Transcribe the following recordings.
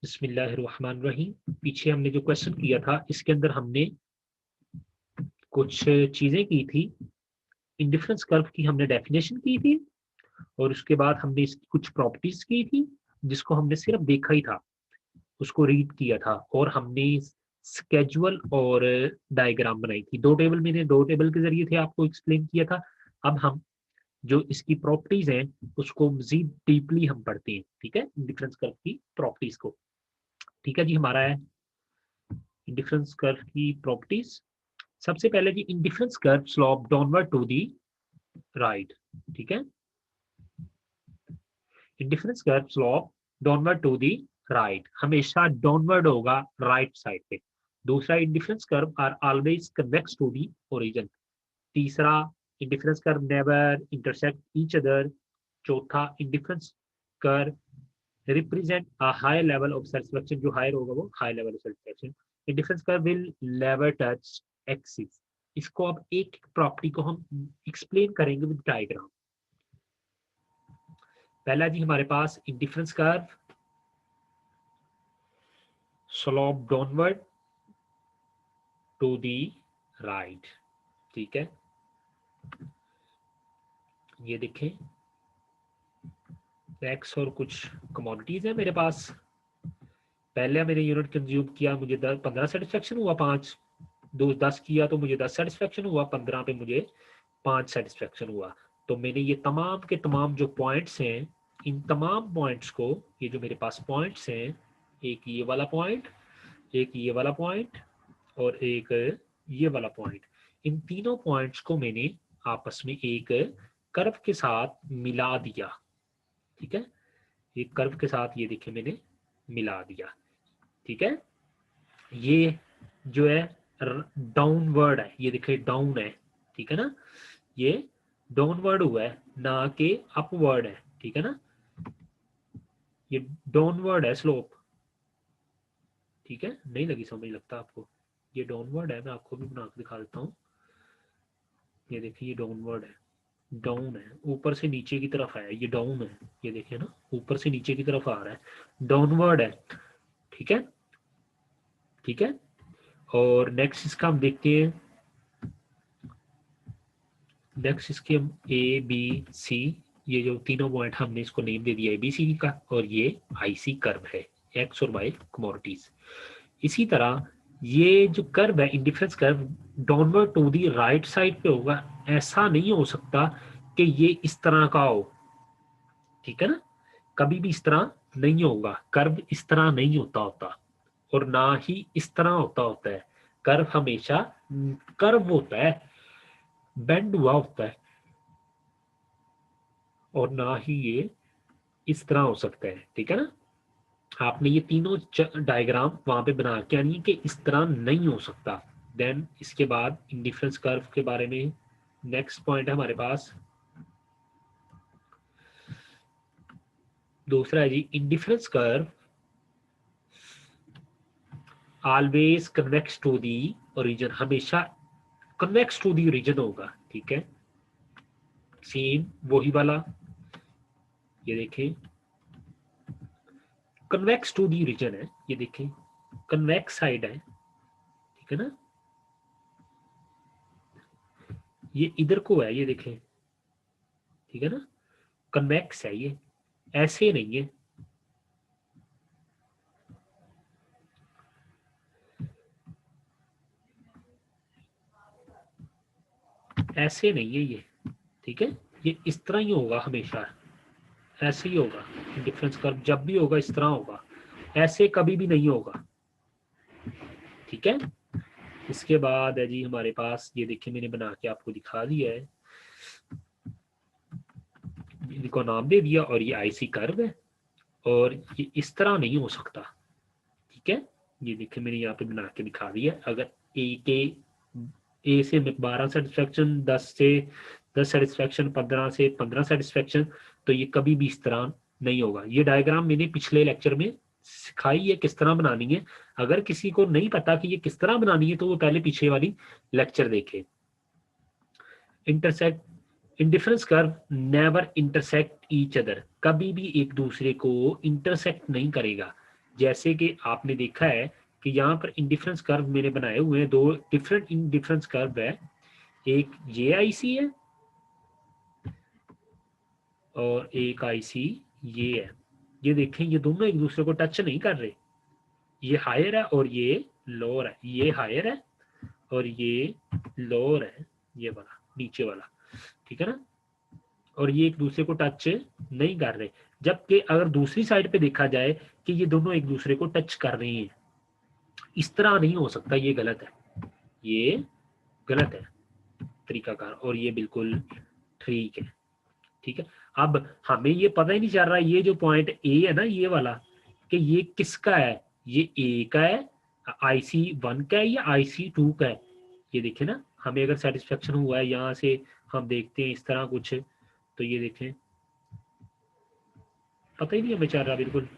बिस्मिल्लाहिर्रहमानिर्रहीम। पीछे हमने जो क्वेश्चन किया था इसके अंदर हमने कुछ चीजें की थी। इंडिफरेंस कर्व की हमने डेफिनेशन की थी और उसके बाद हमने इसकी कुछ प्रॉपर्टीज की थी जिसको हमने सिर्फ देखा ही था, उसको रीड किया था और हमने स्केजुअल और डायग्राम बनाई थी। दो टेबल के जरिए थे आपको एक्सप्लेन किया था। अब हम जो इसकी प्रॉपर्टीज हैं उसको मजीद डीपली हम पढ़ते हैं। ठीक है, इंडिफरेंस कर्व की प्रॉपर्टीज को। ठीक है जी, हमारा है इंडिफरेंस कर्व की प्रॉपर्टीज। सबसे पहले जी, indifference curve slope downward to the right. ठीक है, indifference curve slope downward to the right, हमेशा डाउनवर्ड होगा राइट साइड पे। दूसरा, indifference curve are always convex to the origin. तीसरा, indifference curve never intersect each other. चौथा, indifference curve represent a high level of satisfaction, जो higher होगा वो high level of satisfaction. Indifference curve will never touch axis. इसको अब एक एक property को हम एक्सप्लेन करेंगे विद डायग्राम। पहला जी हमारे पास indifference curve slope downward to the right. ठीक है, ये देखें एक्स और कुछ कमोडिटीज है मेरे पास। पहले मैंने यूनिट कंज्यूम किया, मुझे 15 सेटिस्फेक्शन हुआ, 5 10 किया तो मुझे 10 सेटिस्फेक्शन हुआ, 15 पे मुझे 5 सेटिस्फेक्शन हुआ। तो मैंने ये तमाम के तमाम जो पॉइंट्स हैं, इन तमाम पॉइंट्स को, ये जो मेरे पास पॉइंट्स हैं, एक ये वाला पॉइंट, एक ये वाला पॉइंट और एक ये वाला पॉइंट, इन तीनों पॉइंट्स को मैंने आपस में एक कर्व के साथ मिला दिया। ठीक है, एक कर्व के साथ ये देखिए मैंने मिला दिया। ठीक है, ये जो है डाउनवर्ड है, ये देखिए डाउन है। ठीक है ना, ये डाउनवर्ड हुआ है ना कि अपवर्ड है। ठीक है ना, ये डाउनवर्ड है स्लोप। ठीक है, नहीं लगी समझ लगता आपको, ये डाउनवर्ड है। मैं आपको भी बना के दिखा देता हूँ। ये देखिए ये डाउनवर्ड है, डाउन है, ऊपर से नीचे की तरफ है, ये डाउन है। ये देखिए ना, ऊपर से नीचे की तरफ आ रहा है, डाउनवर्ड है। ठीक है, ठीक है। और नेक्स्ट इसका हम देखते हैं, नेक्स्ट इसके हम ए बी सी, ये जो तीनों पॉइंट हमने इसको नेम दे दिया एबीसी का, और ये आईसी कर्व है, एक्स और वाई कमोडिटीज। इसी तरह ये जो कर्व है indifference curve downward to the right side पे होगा। ऐसा नहीं हो सकता कि ये इस तरह का हो। ठीक है ना, कभी भी इस तरह नहीं होगा, कर्व इस तरह नहीं होता और ना ही इस तरह होता है। कर्व हमेशा कर्व होता है, बेंड हुआ होता है, और ना ही ये इस तरह हो सकता है। ठीक है ना, आपने ये तीनों डायग्राम वहां पे बना के आनी है कि इस तरह नहीं हो सकता। देन इसके बाद इंडिफरेंस कर्व के बारे में नेक्स्ट पॉइंट है हमारे पास, दूसरा है जी, indifference curve always convex to the origin, हमेशा कन्वेक्स टू दी ओरिजिन होगा। ठीक है, सेम वही वाला, ये देखें कन्वेक्स टू दी ओरिजिन है, ये देखें कन्वेक्स साइड है। ठीक है ना, ये इधर को है, ये देखें। ठीक है ना, कन्वेक्स है ये, ऐसे नहीं है, ऐसे नहीं है ये। ठीक है, ये इस तरह ही होगा हमेशा, ऐसे ही होगा। डिफरेंस कर्व जब भी होगा इस तरह होगा, ऐसे कभी भी नहीं होगा। ठीक है, इसके बाद है जी हमारे पास, ये देखिए मैंने बना के आपको दिखा दिया है, इनको नाम दे दिया, और ये आईसी कर्व है और ये इस तरह नहीं हो सकता। ठीक है, ये देखिए मैंने यहाँ पे बना के दिखा दिया। अगर ए से 12 सेटिस्फेक्शन, 10 सेटिस्फेक्शन, 15 से 15 सेटिस्फेक्शन, तो ये कभी भी इस तरह नहीं होगा। ये डायग्राम मैंने पिछले लेक्चर में सिखाई है किस तरह बनानी है। अगर किसी को नहीं पता कि ये किस तरह बनानी है तो वो पहले पीछे वाली लेक्चर देखे। Intersect indifference curve never intersect each other, कभी भी एक दूसरे को इंटरसेक्ट नहीं करेगा। जैसे कि आपने देखा है कि यहाँ पर इंडिफरेंस कर्व मैंने बनाए हुए हैं, दो डिफरेंट इंडिफरेंस कर्व है, एक ये आईसी है और एक आईसी ये है। ये देखें ये दोनों एक दूसरे को टच नहीं कर रहे, ये हायर है और ये लोअर है, ये हायर है और ये लोअर है, ये वाला नीचे वाला, ठीक है ना, और ये एक दूसरे को टच नहीं कर रहे। जबकि अगर दूसरी साइड पे देखा जाए कि ये दोनों एक दूसरे को टच कर रहे हैं, इस तरह नहीं हो सकता, ये गलत है, ये गलत है तरीकाकार, और ये बिल्कुल ठीक है। ठीक है, अब हमें ये पता ही नहीं चल रहा ये जो पॉइंट ए है ना ये वाला, कि ये किसका है, ये ए का है, IC1 का है या IC2 का है। ये देखें ना, हमें अगर सेटिस्फेक्शन हुआ है यहाँ से हम देखते हैं इस तरह कुछ, तो ये देखें पता ही नहीं हमें चल रहा बिल्कुल,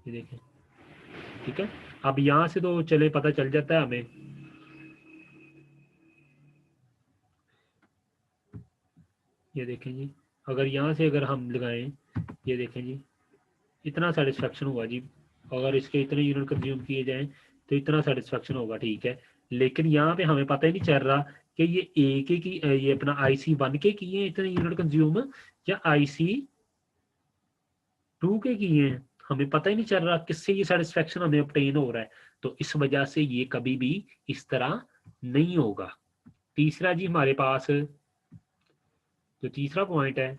ये देखें। ठीक है, अब यहाँ से तो चले पता चल जाता है हमें। ये देखें जी, अगर यहाँ से अगर हम लगाएं, ये देखें जी इतना सेटिस्फेक्शन हुआ जी, अगर इसके इतने यूनिट कंज्यूम किए जाएं तो इतना सेटिस्फेक्शन होगा, ठीक है। लेकिन यहाँ पे हमें पता ही नहीं चल रहा कि ये ए के की ये अपना IC1 के किए हैं इतने यूनिट कंज्यूम या IC2 के किए हैं, हमें पता ही नहीं चल रहा किससे ये सेटिस्फेक्शन हमें ऑब्टेन हो रहा है। तो इस वजह से ये कभी भी इस तरह नहीं होगा। तीसरा जी हमारे पास जो तीसरा पॉइंट है,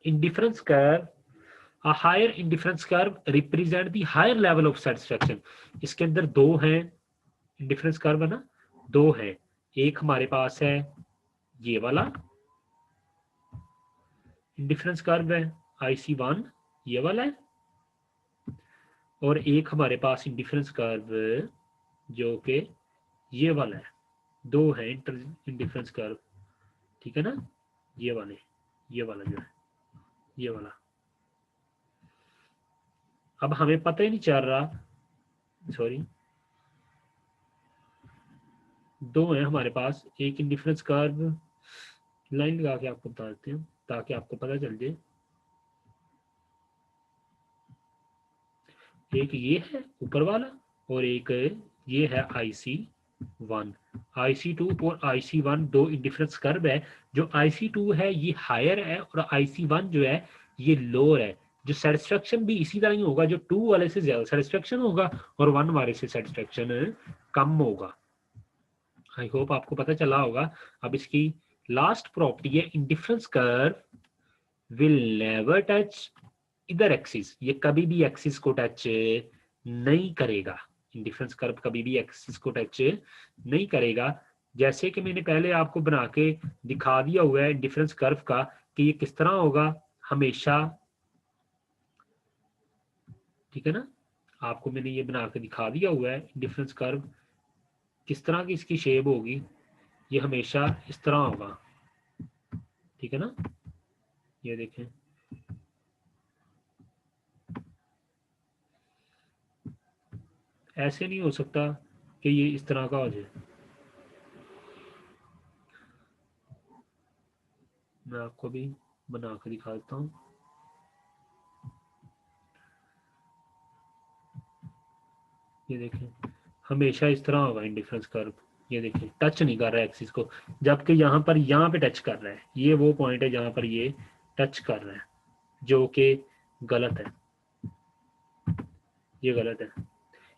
indifference curve, A higher indifference curve represent the higher level of satisfaction। इसके अंदर दो हैं इंडिफरेंस कर्व है ना, दो हैं, एक हमारे पास है ये वाला इंडिफरेंस कर्व है IC1 ये वाला है, और एक हमारे पास इंडिफरेंस कर्व जो कि ये वाला है। दो है इंडिफरेंस कर्व, ठीक है ना, ये वाले, ये वाला जो है ये वाला। अब हमें पता ही नहीं चल रहा, सॉरी दो है हमारे पास, एक इंडिफरेंस कर्व लाइन लगा के आपको बता देते हैं ताकि आपको पता चल जाए। एक ये है ऊपर वाला और एक ये है IC1। IC2 और IC1 दो इंडिफरेंस कर्व है। जो IC2 है ये हायर है और IC1 जो है ये लोअर है। जो सेटिस्फेक्शन भी इसी तरह ही होगा, जो 2 वाले से ज्यादा सेटिस्फेक्शन होगा और 1 वाले से सेटिस्फेक्शन कम होगा। आई होप आपको पता चला होगा। अब इसकी लास्ट प्रॉपर्टी है, indifference curve will never touch इधर एक्सिस, ये कभी भी एक्सिस को टच नहीं करेगा। इंडिफरेंस कर्व कभी भी एक्सिस को टच नहीं करेगा। जैसे कि मैंने पहले आपको बना के दिखा दिया हुआ है इंडिफरेंस कर्व का कि ये किस तरह होगा हमेशा, ठीक है ना, आपको मैंने ये बना के दिखा दिया हुआ है इंडिफरेंस कर्व किस तरह की इसकी शेप होगी, ये हमेशा इस तरह होगा, ठीक है ना। ये देखें, ऐसे नहीं हो सकता कि ये इस तरह का हो जाए। मैं आपको भी बना कर दिखा देता हूँ। ये देखें हमेशा इस तरह होगा इंडिफरेंस कर्व, ये देखिए टच नहीं कर रहा है एक्सिस को, जबकि यहाँ पे टच कर रहा है। ये वो पॉइंट है जहाँ पर ये टच कर रहा है, जो कि गलत है, ये गलत है।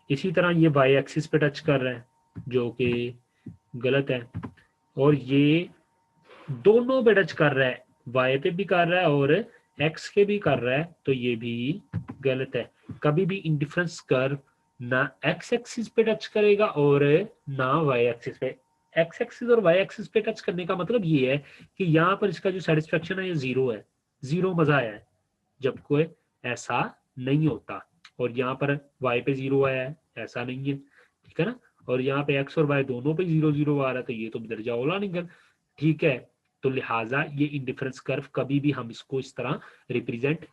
इसी तरह ये वाई एक्सिस पे टच कर रहा है जो कि गलत है, और ये दोनों पे टच कर रहा है, वाई पे भी कर रहा है और एक्स के भी कर रहा है, तो ये भी गलत है। कभी भी इंडिफरेंस कर्व ना एक्स एक्सिस पे टच करेगा और ना वाई एक्सिस पे। एक्स एक्सिस और वाई एक्सिस पे टच करने का मतलब ये है कि यहाँ पर इसका जो सेटिस्फेक्शन है ये जीरो है, जीरो मजा आया है, जबकि ऐसा नहीं होता। और यहाँ पर वाई पे जीरो आया है, ऐसा नहीं है, ठीक है ना। और यहाँ पे एक्स और वाई दोनों पे जीरो जीरो आ रहा है, तो ये तो दर्जा ओला निकल, ठीक है। तो लिहाजा ये इंडिफरेंस कर्व कभी भी हम इसको इस तरह रिप्रेजेंट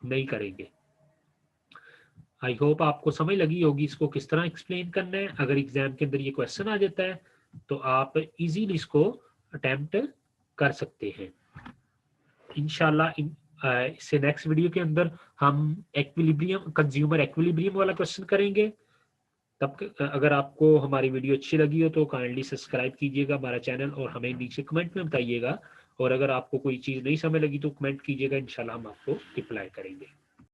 नहीं करेंगे। आई होप आपको समझ लगी होगी इसको किस तरह एक्सप्लेन करना है। अगर एग्जाम के अंदर ये क्वेश्चन आ जाता है तो आप इजीली इसको अटेम्प्ट कर सकते हैं इंशाल्लाह। इससे नेक्स्ट वीडियो के अंदर हम एक्विलिब्रियम, कंज्यूमर एक्विलिब्रियम वाला क्वेश्चन करेंगे। तब अगर आपको हमारी वीडियो अच्छी लगी हो तो काइंडली सब्सक्राइब कीजिएगा हमारा चैनल और हमें नीचे कमेंट में बताइएगा। और अगर आपको कोई चीज़ नहीं समझ लगी तो कमेंट कीजिएगा, इंशाल्लाह हम आपको रिप्लाई करेंगे।